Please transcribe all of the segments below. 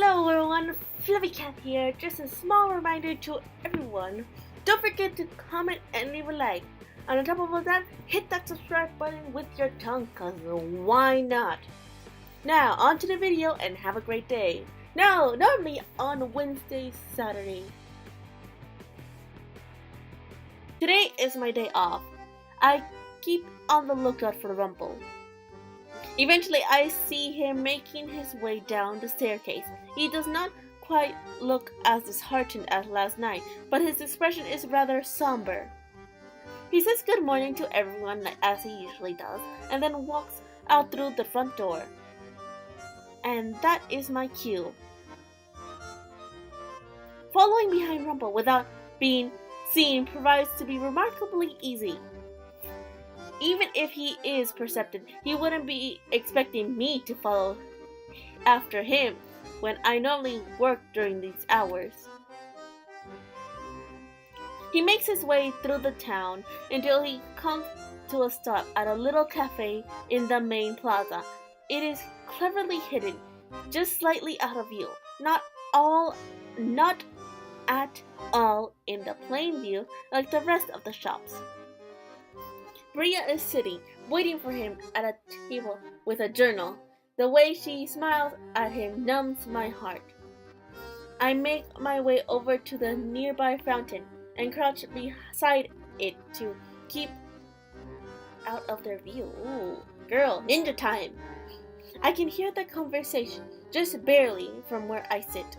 Hello everyone, Fluffy Cat here. Just a small reminder to everyone. Don't forget to comment and leave a like. And on top of all that, hit that subscribe button with your tongue, cause why not? Now, on to the video and have a great day. Now, normally on Wednesday, Saturday. Today is my day off. I keep on the lookout for Rumple. Eventually, I see him making his way down the staircase. He does not quite look as disheartened as last night, but his expression is rather somber. He says good morning to everyone as he usually does, and then walks out through the front door. And that is my cue. Following behind Rumple without being seen proves to be remarkably easy. Even if he is perceptive, he wouldn't be expecting me to follow after him when I normally work during these hours. He makes his way through the town until he comes to a stop at a little cafe in the main plaza. It is cleverly hidden, just slightly out of view, not at all in the plain view like the rest of the shops. Bria is sitting, waiting for him at a table with a journal. The way she smiles at him numbs my heart. I make my way over to the nearby fountain and crouch beside it to keep out of their view. Ooh, girl, ninja time! I can hear the conversation, just barely from where I sit.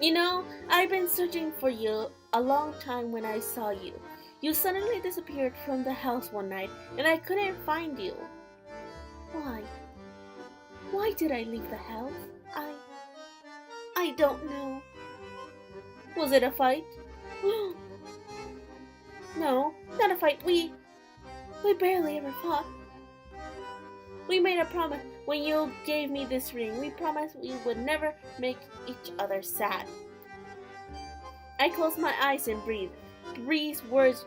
You know, I've been searching for you a long time when I saw you. You suddenly disappeared from the house one night, and I couldn't find you. Why? Why did I leave the house? I don't know. Was it a fight? No, not a fight. We barely ever fought. We made a promise when you gave me this ring. We promised we would never make each other sad. I close my eyes and breathe. Bree's words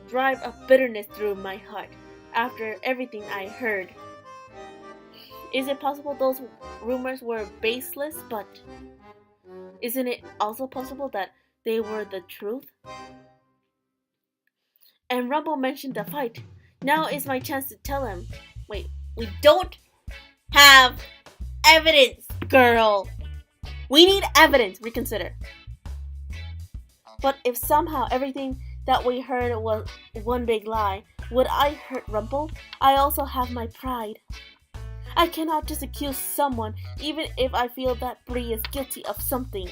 drive a bitterness through my heart after everything I heard. Is it possible those rumors were baseless, but isn't it also possible that they were the truth? And Rumble mentioned the fight. Now is my chance to tell him. Wait, we don't have evidence, girl. We need evidence. Reconsider. But if somehow everything that we heard was one big lie, would I hurt Rumple? I also have my pride. I cannot just accuse someone, even if I feel that Bree is guilty of something.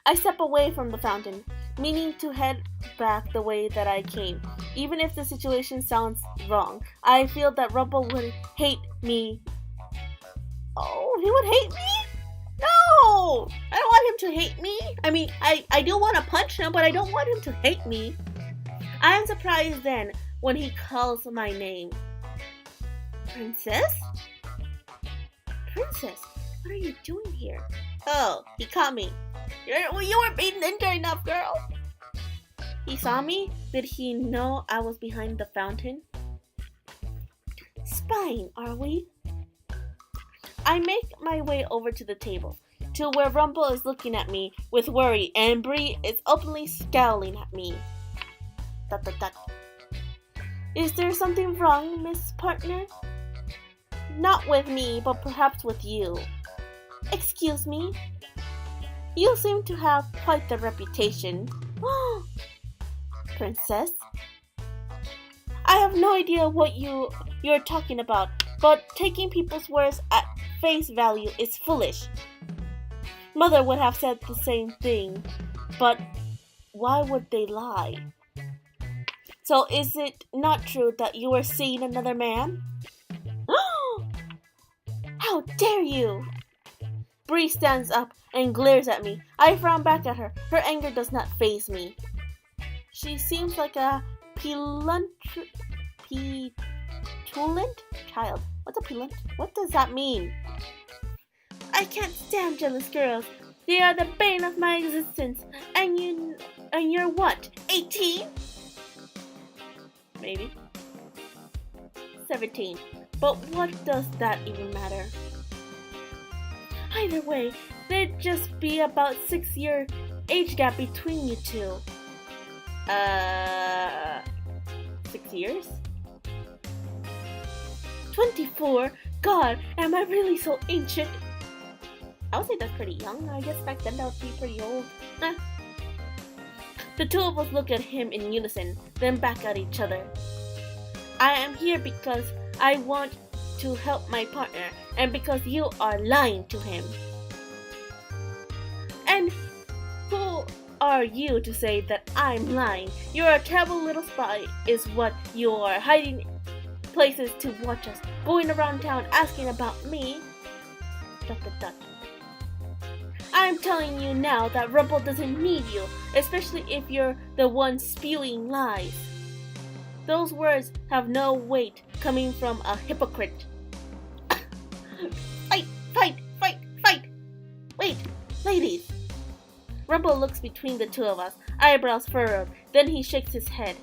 I step away from the fountain, meaning to head back the way that I came. Even if the situation sounds wrong, I feel that Rumple would hate me. Oh, he would hate me? No! I don't want him to hate me. I mean, I do want to punch him, but I don't want him to hate me. I am surprised then when he calls my name. Princess? Princess, what are you doing here? Oh, he caught me. You weren't being ninja enough, girl. He saw me? Did he know I was behind the fountain? Spying, are we? I make my way over to the table, to where Rumple is looking at me with worry and Bree is openly scowling at me. Dot, dot, dot. Is there something wrong, Miss Partner? Not with me, but perhaps with you. Excuse me? You seem to have quite the reputation. Princess? I have no idea what you're talking about, but taking people's words at face value is foolish. Mother would have said the same thing, but why would they lie? So is it not true that you were seeing another man? How dare you! Bree stands up and glares at me. I frown back at her. Her anger does not faze me. She seems like a petulant child. What's a petulant? What does that mean? I can't stand jealous girls. They are the bane of my existence. And you're what? 18? Maybe. 17. But what does that even matter? Either way, there'd just be about 6-year age gap between you two. 6 years? 24? God, am I really so ancient? I would say that's pretty young. I guess back then that would be pretty old. The two of us looked at him in unison, then back at each other. I am here because I want to help my partner, and because you are lying to him. And who are you to say that I'm lying? You're a terrible little spy, is what you are, hiding places to watch us, going around town asking about me. ... I'm telling you now that Rumple doesn't need you, especially if you're the one spewing lies. Those words have no weight coming from a hypocrite. Fight! Fight! Fight! Fight! Wait, ladies! Rumple looks between the two of us, eyebrows furrowed, then he shakes his head.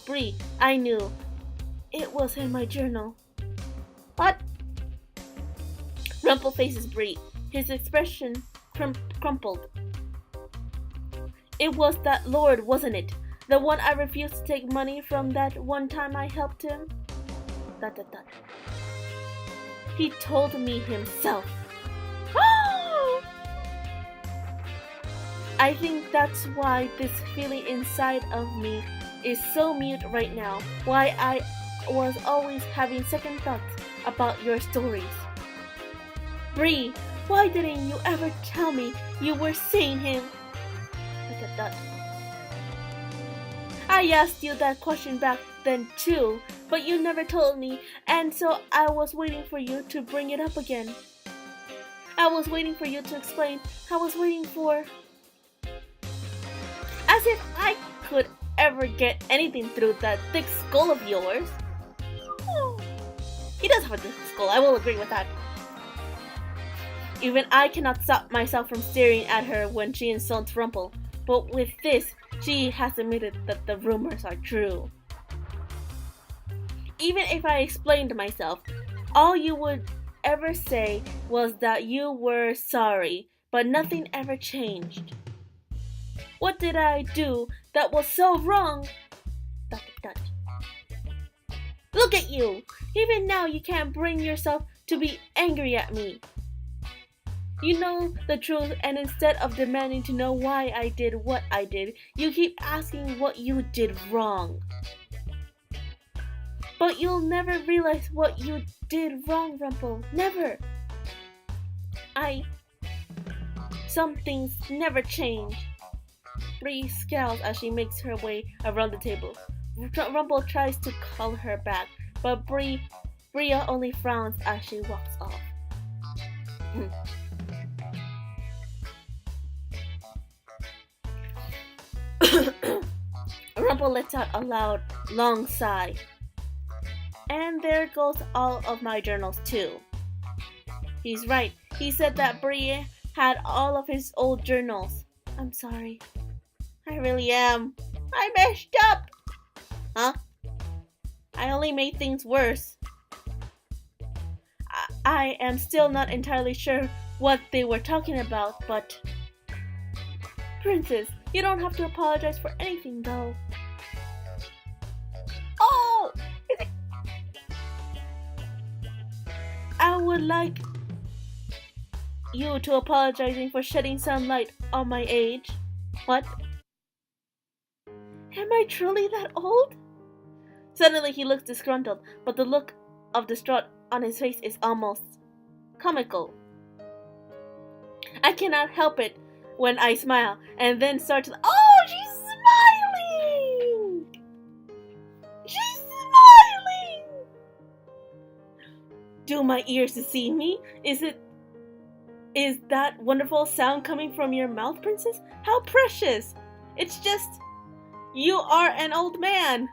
Bree, I knew. It was in my journal. What? Rumple faces Bree, his expression crumpled. It was that lord, wasn't it? The one I refused to take money from that one time I helped him? ... He told me himself. I think that's why this feeling inside of me is so mute right now. Why I was always having second thoughts about your stories. Bree, why didn't you ever tell me you were seeing him? I asked you that question back then too, but you never told me, and so I was waiting for you to bring it up again. I was waiting for you to explain. I was waiting for... As if I could ever get anything through that thick skull of yours. He does have a thick skull, I will agree with that. Even I cannot stop myself from staring at her when she insults Rumple, but with this, she has admitted that the rumors are true. Even if I explained myself, all you would ever say was that you were sorry, but nothing ever changed. What did I do that was so wrong? ... Look at you! Even now you can't bring yourself to be angry at me. You know the truth, and instead of demanding to know why I did what I did, you keep asking what you did wrong. But you'll never realize what you did wrong, Rumple. Never. Some things never change. Bree scowls as she makes her way around the table. Rumple tries to call her back, but Bria only frowns as she walks off. Rumple lets out a loud, long sigh. And there goes all of my journals too. He's right. He said that Brie had all of his old journals. I'm sorry. I really am. I messed up. Huh? I only made things worse. I am still not entirely sure what they were talking about, but... Princess, you don't have to apologize for anything, though. Oh! I would like you to apologizing for shedding some light on my age. What? Am I truly that old? Suddenly he looks disgruntled, but the look of distraught on his face is almost comical. I cannot help it when I smile, and then start to... Oh, she's smiling! She's smiling! Do my ears deceive me? Is that wonderful sound coming from your mouth, Princess? How precious! It's just... You are an old man!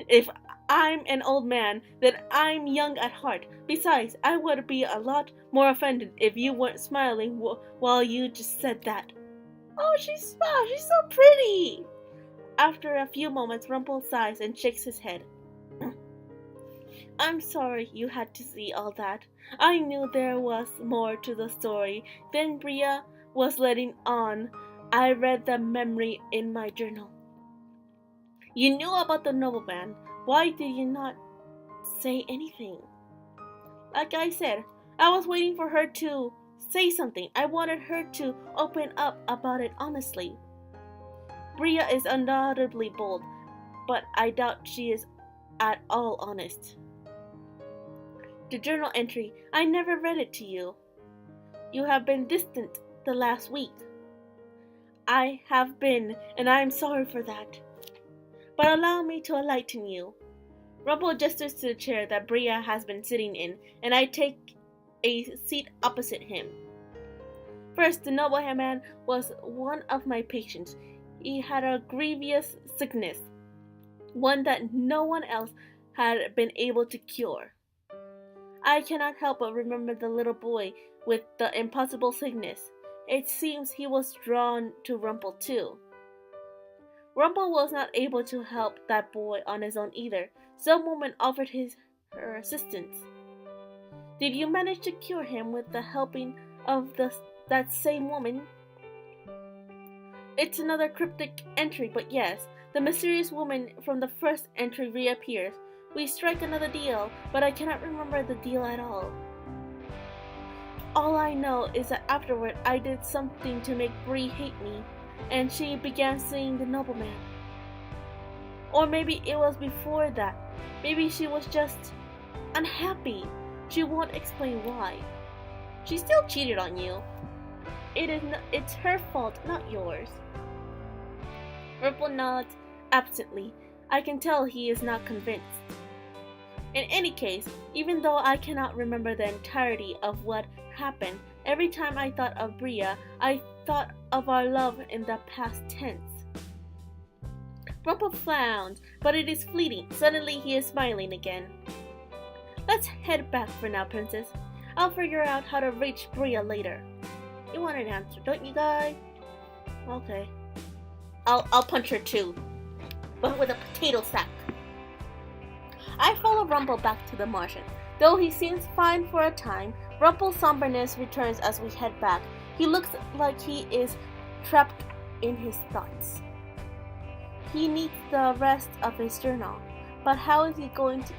If I'm an old man, then I'm young at heart. Besides, I would be a lot more offended if you weren't smiling while you just said that. Oh, she's so pretty! After a few moments, Rumple sighs and shakes his head. I'm sorry you had to see all that. I knew there was more to the story than Bria was letting on. I read the memory in my journal. You knew about the nobleman. Why did you not say anything? Like I said, I was waiting for her to say something. I wanted her to open up about it honestly. Bria is undoubtedly bold, but I doubt she is at all honest. The journal entry, I never read it to you. You have been distant the last week. I have been, and I am sorry for that. But allow me to enlighten you. Rumple gestures to the chair that Bria has been sitting in, and I take a seat opposite him. First, the nobleman was one of my patients. He had a grievous sickness, one that no one else had been able to cure. I cannot help but remember the little boy with the impossible sickness. It seems he was drawn to Rumple too. Rumple was not able to help that boy on his own either. Some woman offered her assistance. Did you manage to cure him with the helping of that same woman? It's another cryptic entry, but yes, the mysterious woman from the first entry reappears. We strike another deal, but I cannot remember the deal at all. All I know is that afterward I did something to make Bree hate me, and she began seeing the nobleman. Or maybe it was before that. Maybe she was just unhappy. She won't explain why. She still cheated on you. It's her fault, not yours. Ripple nods absently. I can tell he is not convinced. In any case, even though I cannot remember the entirety of what happened, every time I thought of Bria, I thought of our love in the past tense. Rumple frowns, but it is fleeting. Suddenly he is smiling again. Let's head back for now, Princess. I'll figure out how to reach Bria later. You want an answer, don't you, guys? Okay. I'll punch her too, but with a potato sack. I follow Rumple back to the Martian. Though he seems fine for a time, Rumple's somberness returns as we head back. He looks like he is trapped in his thoughts. He needs the rest of his journal, but how is he going to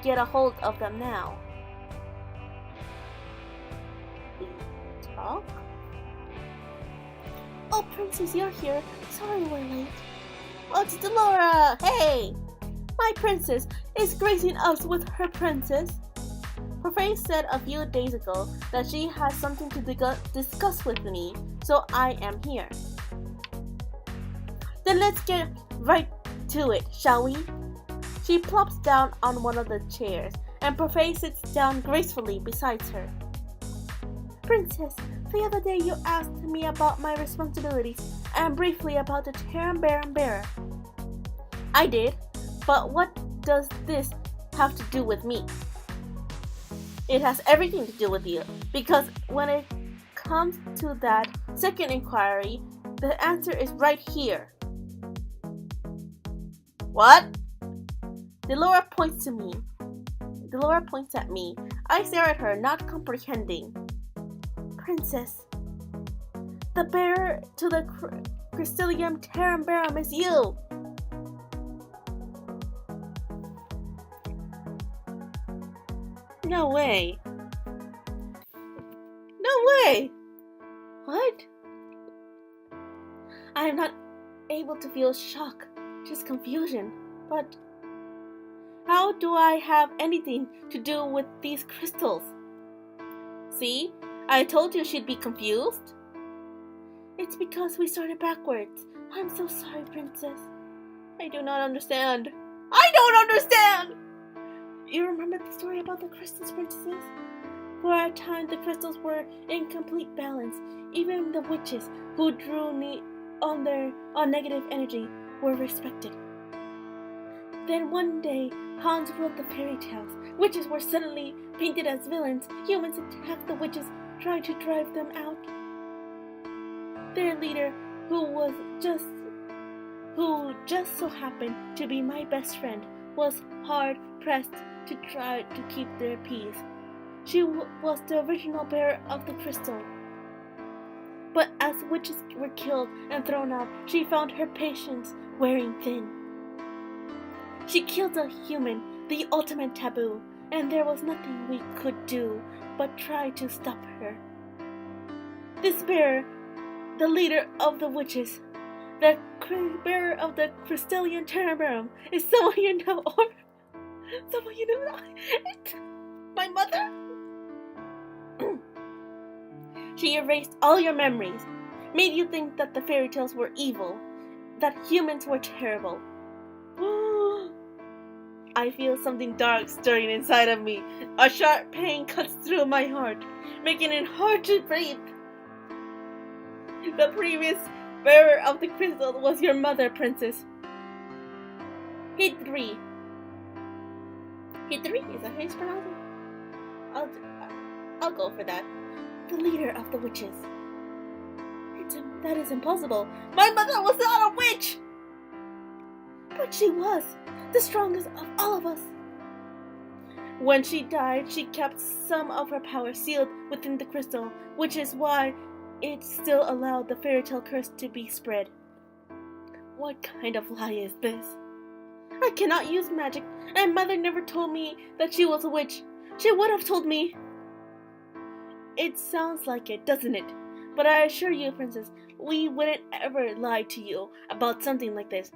get a hold of them now? We talk? Oh, Princess, you're here. Sorry we're late. Oh, it's Delora! Hey! My princess is gracing us with her princess. Professor said a few days ago that she has something to discuss with me, so I am here. Then let's get right to it, shall we? She plops down on one of the chairs, and Professor sits down gracefully beside her. Princess, the other day you asked me about my responsibilities and briefly about the Tarambaran bearer. I did, but what does this have to do with me? It has everything to do with you, because when it comes to that second inquiry, the answer is right here. What? Delora points at me. I stare at her, not comprehending. Princess, the bearer to the Crystalium Tarambarum is you. No way. No way. What? I am not able to feel shock, just confusion. But how do I have anything to do with these crystals? See, I told you she'd be confused. It's because we started backwards. I'm so sorry, Princess. I do not understand. I don't understand! You remember the story about the crystals, Princesses? For a time, the crystals were in complete balance. Even the witches who drew on negative energy were respected. Then one day, Hans wrote the fairy tales. Witches were suddenly painted as villains. Humans attacked the witches, trying to drive them out. Their leader, who just so happened to be my best friend, was hard pressed to try to keep their peace. She was the original bearer of the crystal. But as witches were killed and thrown out, she found her patience wearing thin. She killed a human, the ultimate taboo, and there was nothing we could do but try to stop her. This bearer, the leader of the witches, the bearer of the Crystalline Cerebrum, is someone you know, or someone you know. My mother? She erased all your memories, made you think that the fairy tales were evil, that humans were terrible. I feel something dark stirring inside of me. A sharp pain cuts through my heart, making it hard to breathe. The previous bearer of the crystal was your mother, Princess. Hidri. Hidri? Is that how you pronounce it? I'll go for that. The leader of the witches. That is impossible. My mother was not a witch! But she was, the strongest of all of us. When she died, she kept some of her power sealed within the crystal, which is why it still allowed the fairy tale curse to be spread. What kind of lie is this? I cannot use magic, and Mother never told me that she was a witch. She would have told me. It sounds like it, doesn't it? But I assure you, Princess, we wouldn't ever lie to you about something like this.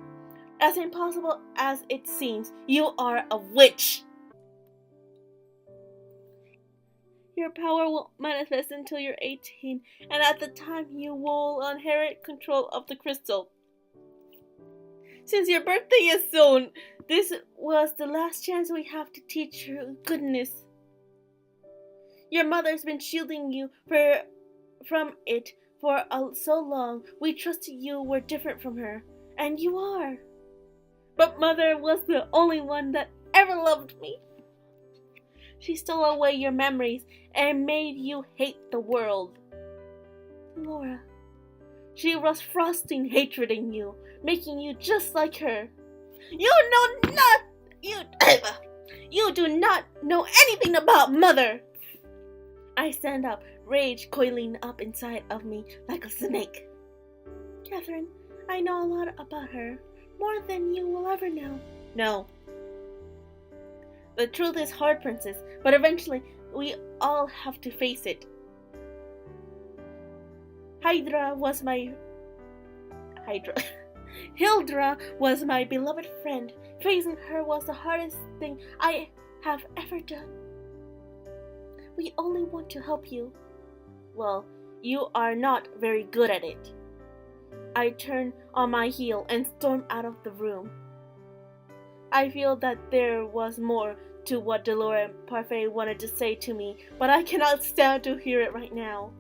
As impossible as it seems, you are a witch. Your power won't manifest until you're 18, and at the time you will inherit control of the crystal. Since your birthday is soon, this was the last chance we have to teach you goodness. Your mother's been shielding you from it for so long. We trusted you were different from her, and you are. But Mother was the only one that ever loved me. She stole away your memories and made you hate the world. Laura, she was frosting hatred in you, making you just like her. You do not know anything about Mother. I stand up, rage coiling up inside of me like a snake. Catherine, I know a lot about her, more than you will ever know. No. The truth is hard, Princess, but eventually we all have to face it. Hildra was my beloved friend. Facing her was the hardest thing I have ever done. We only want to help you. Well, you are not very good at it. I turn on my heel and storm out of the room. I feel that there was more to what Delora Parfait wanted to say to me, but I cannot stand to hear it right now.